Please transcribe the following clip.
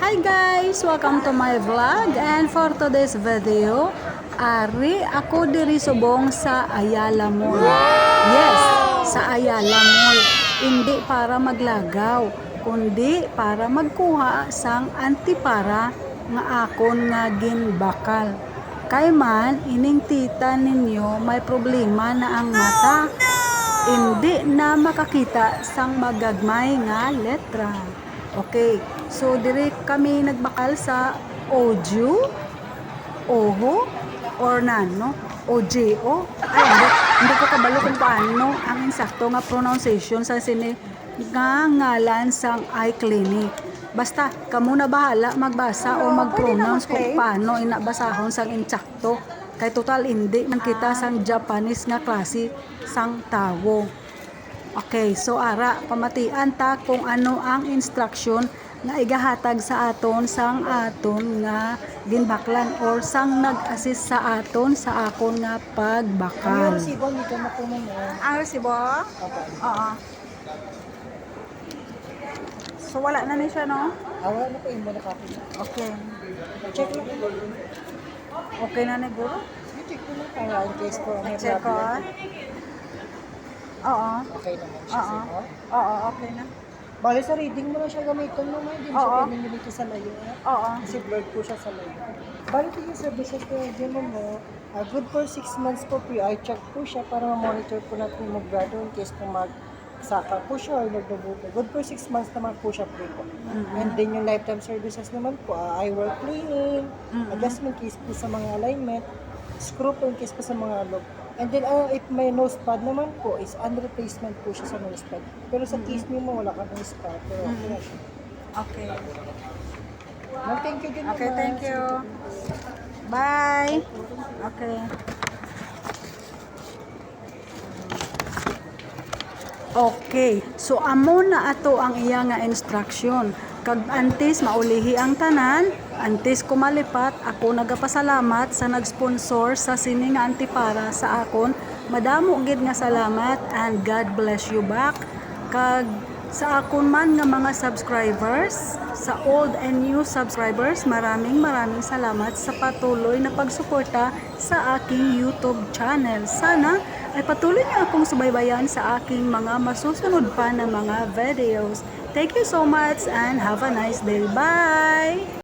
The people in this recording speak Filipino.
Hi guys! Welcome to my vlog, and for today's video, ako diri subong sa Ayala Mall. Yes, sa Ayala Mall. Hindi para maglagaw, kundi para magkuha sang antipara nga akon nga ginbakal. Kay man, ining tita ninyo may problema na ang mata. Hindi na makakita sang magagmay nga letra. Okay, so dire kami nagbakal sa Oju, Oho, or nano, Ojo. Ay, hindi ko kabalo kung paano ang insakto nga pronunciation sa sini nga ngalan sang eye clinic. Basta, kamo na bahala magbasa o mag-pronounce kung paano inabasahon sang insakto. Kay total hindi man kita sang Japanese nga klase sang tawo. Okay, so ara pamatian ta kung ano ang instruction nga igahatag sa aton sang aton nga ginbaklan or sang nag-assist sa aton sa akon nga pagbakal. Ang resibo nito na po mo. Ang resibo? Oo. So wala na ni siya, no? Wala na po yung muna copy. Okay. Check lang po. Okay na ni guro? Check ko lang para in case po may Check ko. problem. Oo. Okay naman siya Oo. sa'yo. Oo, okay na. Bali sa reading mo na siya gamitin mo. Hindi mo siya Oo. pwedeng gamitin sa layo. Oo. Kasi blurred po siya sa layo. Bali ito yung services ko mo. Good for 6 months po eye check po siya para ma-monitor po natin mag-grado in case po magsaka po siya or nagdugo po. Good for 6 months naman po siya po. And then yung lifetime services naman po, eyewear cleaning, adjustment case po sa mga alignment, screw po in case po sa mga log. And then if may nose pad naman po is replacement po siya sa nose pad. Pero sa case niyo mo wala ka nose pad. Pero okay na siya. Okay. Ma'am, thank you din Okay, naman. thank you. Bye. Okay. Okay, so amo na ato ang iya nga instruction. Kag antes maulihi ang tanan, antes ko malipat, ako nagapasalamat sa nag-sponsor sa sini nga antipara sa akon. Madamo gid nga salamat and God bless you back. Kag sa akon man nga mga subscribers, sa old and new subscribers, maraming salamat sa patuloy na pagsuporta sa aking YouTube channel. Sana ay patuloy niyo akong subaybayan sa aking mga masusunod pa na mga videos. Thank you so much and have a nice day. Bye!